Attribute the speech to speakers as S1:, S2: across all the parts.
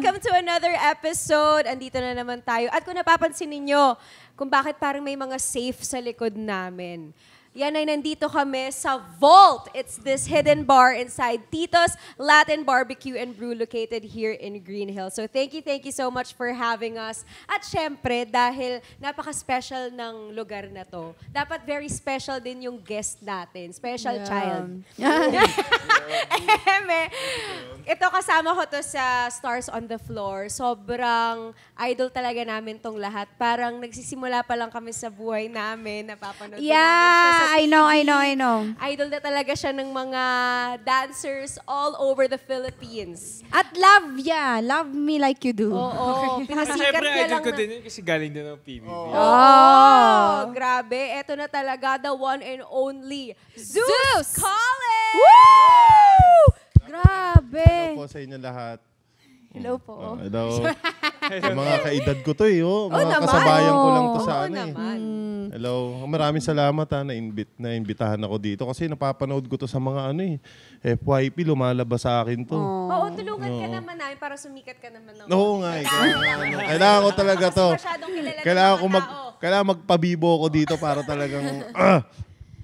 S1: Welcome to another episode. Andito na naman tayo. At kung napapansin ninyo, kung bakit parang may mga safe sa likod namin. Yan ay nandito kami sa Vault. It's this hidden bar inside Tito's Latin Barbecue and Brew located here in Green Hills. So thank you so much for having us. At syempre, dahil napaka-special ng lugar na to, dapat very special din yung guest natin. Special child. Ito kasama ko to sa Stars on the Floor. Sobrang idol talaga namin tong lahat. Parang nagsisimula pa lang kami sa buhay namin. Napapanood namin siya sa
S2: I know.
S1: Idol na talaga siya ng mga dancers all over the Philippines.
S2: At love me like you do.
S1: Oo, pinasikat
S3: Siyempre,
S1: niya
S3: idol
S1: lang
S3: ko din yun kasi galing din ng PBB.
S1: Grabe. Eto na talaga, the one and only Zeus Collins!
S2: Woo! Grabe.
S4: Hello po sa inyo lahat.
S2: Hello po.
S4: Hello. Mga kaedad ko to eh. Mga
S1: naman.
S4: kasabayan ko lang to sa
S1: Oo
S4: ano eh.
S1: naman.
S4: Hello. Maraming salamat na-imbitahan ako dito kasi napapanood ko to sa mga ano eh. FYP, lumalabas sa akin to.
S1: Oo, tulungan ka naman namin para sumikat ka naman.
S4: Oo nga eh. Kailangan ko talaga to.
S1: Masyadong kilala ng
S4: Kailangan
S1: mga
S4: ko
S1: tao.
S4: kailangan magpabibo ko dito para talagang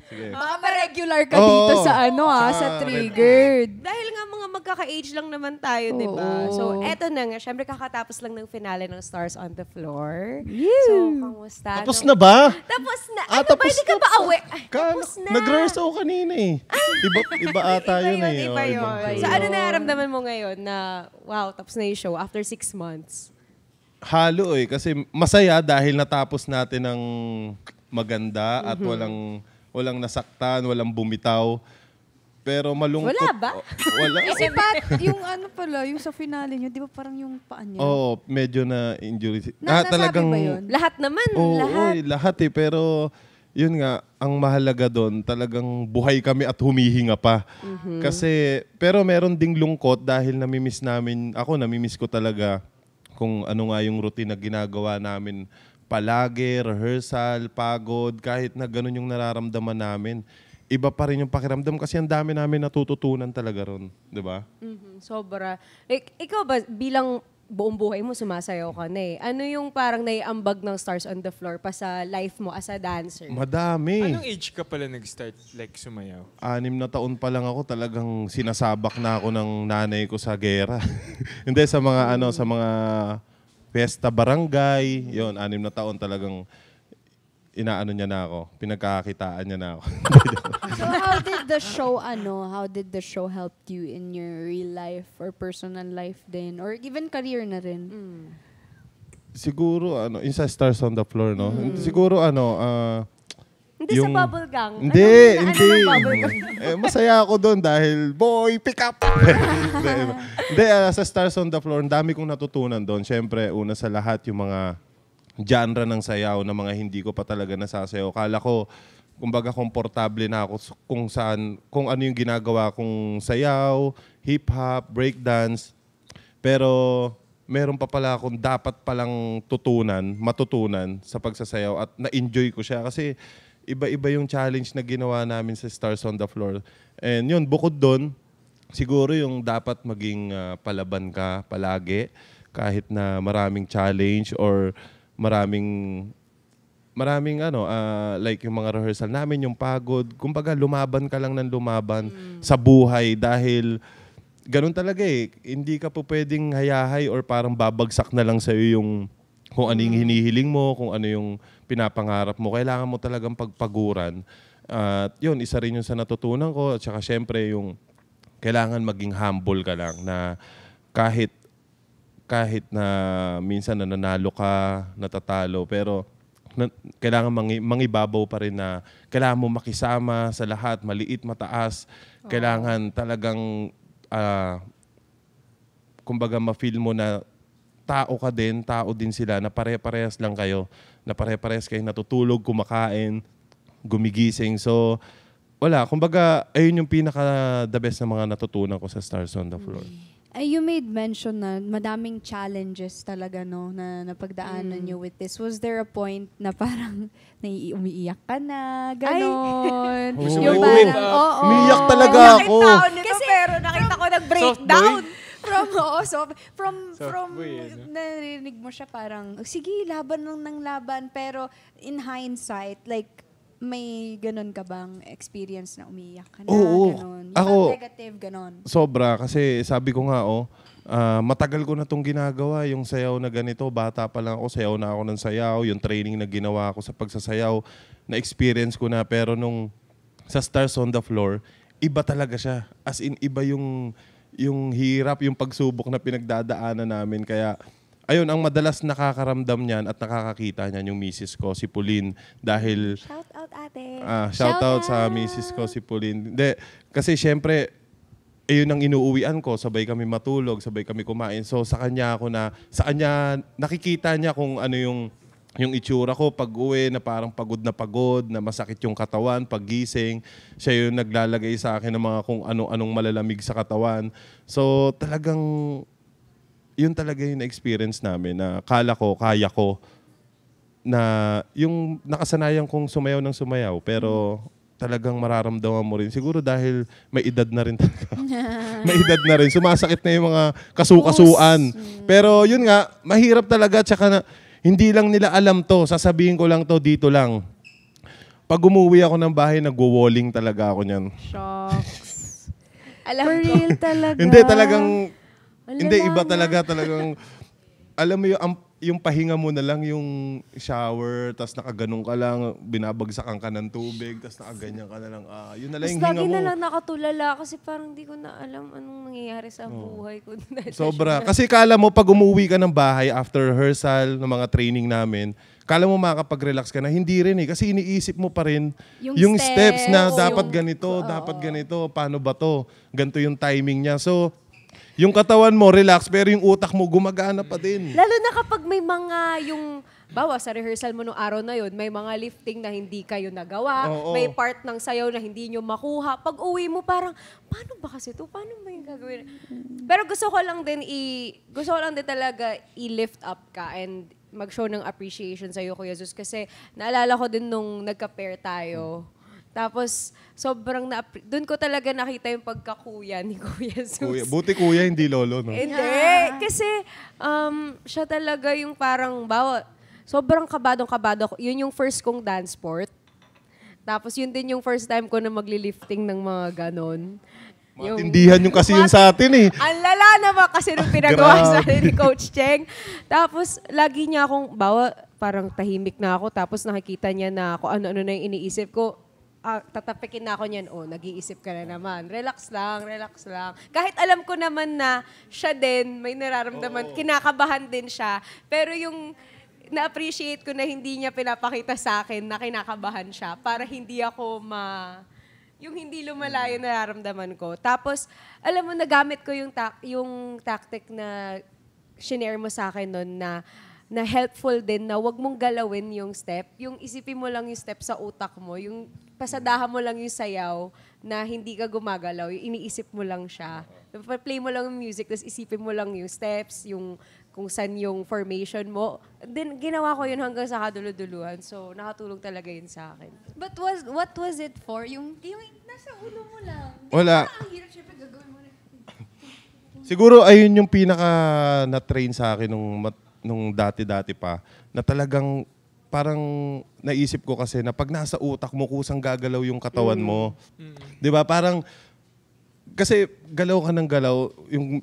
S4: sige.
S2: Baka ma-regular ka dito sa sa Triggered.
S1: Dahil nga mga magkaka-age lang naman tayo, di ba? So, eto na nga. Syempre, kakatapos lang ng finale ng Stars on the Floor. So, kamusta?
S4: Tapos na ba?
S1: Tapos na.
S4: Ah,
S1: Ano ba?
S4: tapos
S1: Hindi ka
S4: na
S1: ba
S4: to.
S1: awe? Tapos na.
S4: Nag-rehearse ako kanina eh. Iba ata yun eh.
S1: Iba
S4: Oh,
S1: yun.
S4: ibang
S1: So,
S4: show.
S1: ano nararamdaman mo ngayon na, wow, tapos na yung show after 6 months?
S4: Halo eh. Kasi masaya dahil natapos natin ng maganda at walang nasaktan, walang bumitaw. Pero malungkot.
S1: Wala ba?
S4: Wala.
S2: Si Pat, yung yung sa finale nyo, di ba parang yung paa niya?
S4: Oo, medyo na injury.
S2: Nasabi ba yun?
S1: Lahat naman.
S4: Oo,
S1: lahat.
S4: lahat eh. Pero yun nga, ang mahalaga doon, talagang buhay kami at humihinga pa. Kasi, pero meron ding lungkot dahil namimiss ko talaga kung ano nga yung routine na ginagawa namin palagi, rehearsal, pagod, kahit na ganun yung nararamdaman namin. Iba pa rin yung pakiramdam kasi ang dami namin natututunan talaga ron. Di ba?
S1: Sobra. Like, ikaw ba, bilang buong buhay mo, sumasayaw ka na eh. Ano yung parang naiambag ng Stars on the Floor pa sa life mo as a dancer?
S4: Madami.
S3: Anong age ka pala nag-start sumayaw?
S4: 6 na taon pa lang ako, talagang sinasabak na ako ng nanay ko sa gera. Hindi, sa mga sa mga fiesta barangay, yon 6 na taon talagang inaano niya na ako, pinagkakakitaan niya na ako.
S2: So how did the show help you in your real life or personal life din? Or even career na rin?
S4: Siguro, yung sa Stars on the Floor, no? Siguro,
S1: Hindi sa bubble gang.
S4: Hindi.
S1: Ano bubble gang?
S4: Masaya ako doon dahil, boy, pick up! Hindi, sa Stars on the Floor, ang dami kong natutunan doon. Siyempre, una sa lahat, yung mga genre ng sayaw na mga hindi ko pa talaga nasasayaw. Kala ko, kumbaga, komportable na ako kung ano yung ginagawa kong sayaw, hip-hop, breakdance. Pero meron pa pala akong dapat palang matutunan sa pagsasayaw at na-enjoy ko siya kasi iba-iba yung challenge na ginawa namin sa Stars on the Floor. And yun, bukod doon, siguro yung dapat maging palaban ka palagi kahit na maraming challenge or maraming like yung mga rehearsal namin, yung pagod. Kumbaga, lumaban ka lang ng lumaban sa buhay dahil ganun talaga eh. Hindi ka po pwedeng hayahay or parang babagsak na lang sa'yo yung kung ano yung hinihiling mo, kung ano yung pinapangarap mo. Kailangan mo talagang pagpaguran. At yun, isa rin yung sa natutunan ko. At saka syempre yung kailangan maging humble ka lang na kahit na minsan nananalo ka, natatalo, pero kailangan mangibabaw pa rin na kailangan mo makisama sa lahat, maliit, mataas. Kailangan talagang kumbaga ma-feel mo na tao din sila, na pare-parehas lang kayo, na pare-parehas kayo natutulog, kumakain, gumigising. So, wala. Kumbaga, ayun yung pinaka-the best na mga natutunan ko sa Stars on the Floor.
S2: You made mention na madaming challenges talaga, no, na napagdaanan nyo with this. Was there a point na parang umiiyak ka na, gano'n?
S3: Yung parang,
S4: Umiiyak talaga ako.
S1: Kasi, pero nakita ko nag-breakdown.
S2: from
S3: Softboy, no?
S2: narinig mo siya parang, sige, laban ng laban. Pero in hindsight, like, may ganun ka bang experience na umiiyak ka na?
S4: Oo.
S2: Ganun. Yung
S4: Ako-
S2: negative, ganun.
S4: Sobra, kasi sabi ko nga, matagal ko na itong ginagawa, yung sayaw na ganito. Bata pa lang ako, sayaw na ako ng sayaw. Yung training na ginawa ko sa pagsasayaw, na-experience ko na. Pero nung sa Stars on the Floor, iba talaga siya. As in, iba yung hirap, yung pagsubok na pinagdadaanan namin. Kaya, ayun, ang madalas nakakaramdam niyan at nakakakita niyan yung misis ko, si Pauline. Dahil,
S2: Shout out, ate.
S4: shout out sa misis ko, si Pauline. Hindi, kasi syempre, yun ang inuuwian ko. Sabay kami matulog, sabay kami kumain. So sa kanya nakikita niya kung ano yung itsura ko pag uwi, na parang pagod, na masakit yung katawan, paggising. Siya yung naglalagay sa akin ng mga kung ano-anong malalamig sa katawan. So talagang, yun talaga yung experience namin na kala ko, kaya ko, na yung nakasanayan kong sumayaw ng sumayaw. Pero talagang mararamdaman mo rin. Siguro dahil may edad na rin talaga. May edad na rin. Sumasakit na yung mga kasukasuan. Pero yun nga, mahirap talaga. Tsaka hindi lang nila alam to. Sasabihin ko lang to, dito lang. Pag umuwi ako ng bahay, nagwo-walling talaga ako niyan.
S1: Shocks. Alam
S2: For
S1: ko.
S2: real talaga.
S4: Hindi, talagang,
S1: Ang
S4: hindi,
S1: lala
S4: iba
S1: niya.
S4: talaga. Talagang, alam mo yung pahinga mo na lang, yung shower, tas nakaganong ka lang, binabagsakan ka ng tubig, tas nakaganyan ka na lang. Yun na lang
S1: Mas
S4: yung hinga
S1: lagi
S4: mo.
S1: na lang nakatulala kasi parang di ko na alam anong nangyayari sa buhay ko.
S4: Sobra. Kasi kala mo, pag umuwi ka ng bahay after rehearsal ng mga training namin, kala mo makakapag-relax ka na. Hindi rin eh. Kasi iniisip mo pa rin
S2: Yung
S4: steps na
S1: steps,
S4: dapat
S1: yung-
S4: ganito, dapat ganito, paano ba to? Ganito yung timing niya. So, yung katawan mo, relax, pero yung utak mo, gumagana pa din.
S1: Lalo na kapag may mga bawa sa rehearsal mo nung araw na yun, may mga lifting na hindi kayo nagawa,
S4: Oo.
S1: may part ng sayaw na hindi nyo makuha. Pag uwi mo parang, paano ba kasi ito? Paano ba yung gagawin? Pero gusto ko lang din talaga i-lift up ka and mag-show ng appreciation sa'yo, Kuya Zeus. Kasi naalala ko din nung nagka-pair tayo. Tapos, sobrang doon ko talaga nakita yung pagkakuya ni Kuya Zeus.
S4: Buti kuya, hindi lolo, no?
S1: Hindi. Kasi siya talaga yung parang, sobrang kabadong-kabado ko. Yun yung first kong dance sport. Tapos yun din yung first time ko na magli-lifting ng mga ganon.
S4: Matindihan yung kasi yun sa atin eh.
S1: Ang lala naman kasi nung pinagawa
S4: Grabe.
S1: sa akin ni Coach Cheng. Tapos lagi niya akong, parang tahimik na ako. Tapos nakikita niya na kung ano-ano na yung iniisip ko. Tatapikin na ako niyan, nag-iisip ka na naman. Relax lang, relax lang. Kahit alam ko naman na siya din, may nararamdaman, kinakabahan din siya. Pero yung na-appreciate ko na hindi niya pinapakita sa akin na kinakabahan siya para hindi ako yung hindi lumalayo na nararamdaman ko. Tapos, alam mo, nagamit ko yung tactic na shinare mo sa akin noon na helpful din na wag mong galawin yung step. Yung isipin mo lang yung step sa utak mo. Yung pasadahan mo lang yung sayaw na hindi ka gumagalaw. Yung iniisip mo lang siya. Play mo lang yung music, tapos isipin mo lang yung steps, yung kung saan yung formation mo. Then, ginawa ko yun hanggang sa kaduluduluhan. So, nakatulong talaga yun sa akin.
S2: But what was it for? Yung nasa ulo mo lang.
S4: Wala.
S2: Ang hirap, syempre, gagawin mo na.
S4: Siguro ayun yung pinaka na-train sa akin nung dati-dati pa, na talagang parang naisip ko kasi na pag nasa utak mo, kusang gagalaw yung katawan mo. Di ba? Parang, kasi galaw ka ng galaw,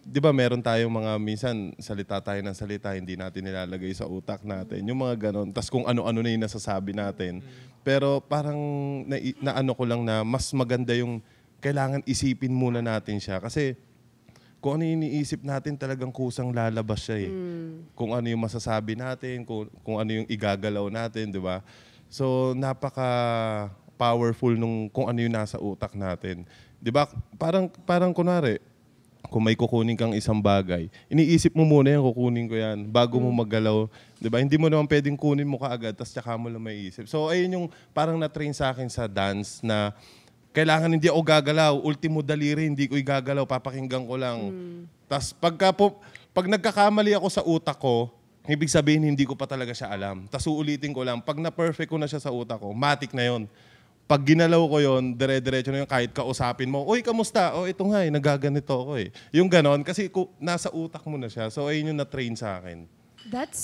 S4: di ba meron tayong mga minsan salita tayo ng salita, hindi natin nilalagay sa utak natin. Yung mga ganon. Tapos kung ano-ano na yung nasasabi natin. Pero parang naano ko lang na mas maganda yung kailangan isipin muna natin siya. Kasi kung ano yung iniisip natin, talagang kusang lalabas siya eh. Kung ano yung masasabi natin, kung ano yung igagalaw natin, di ba? So, napaka-powerful nung kung ano yung nasa utak natin. Di ba? Parang kunwari, kung may kukunin kang isang bagay, iniisip mo muna yan, kukunin ko yan, bago mo maggalaw. Di ba? Hindi mo naman pwedeng kunin mo kaagad, tapos tsaka mo lang maiisip. So, ayun yung parang na-train sa akin sa dance na kailangan hindi ako gagalaw. Ultimo daliri, hindi ko igagalaw. Papakinggan ko lang. Tapos pag nagkakamali ako sa utak ko, ibig sabihin hindi ko pa talaga siya alam. Tapos uulitin ko lang. Pag na-perfect ko na siya sa utak ko, matik na yon. pag ginalaw ko yon, dire-diretso na yung kahit kausapin mo, uy, kamusta? Oh, ito nga nagaganito ako eh. Yung ganon, kasi nasa utak mo na siya. So, ayun yung na-train sa akin.
S2: That's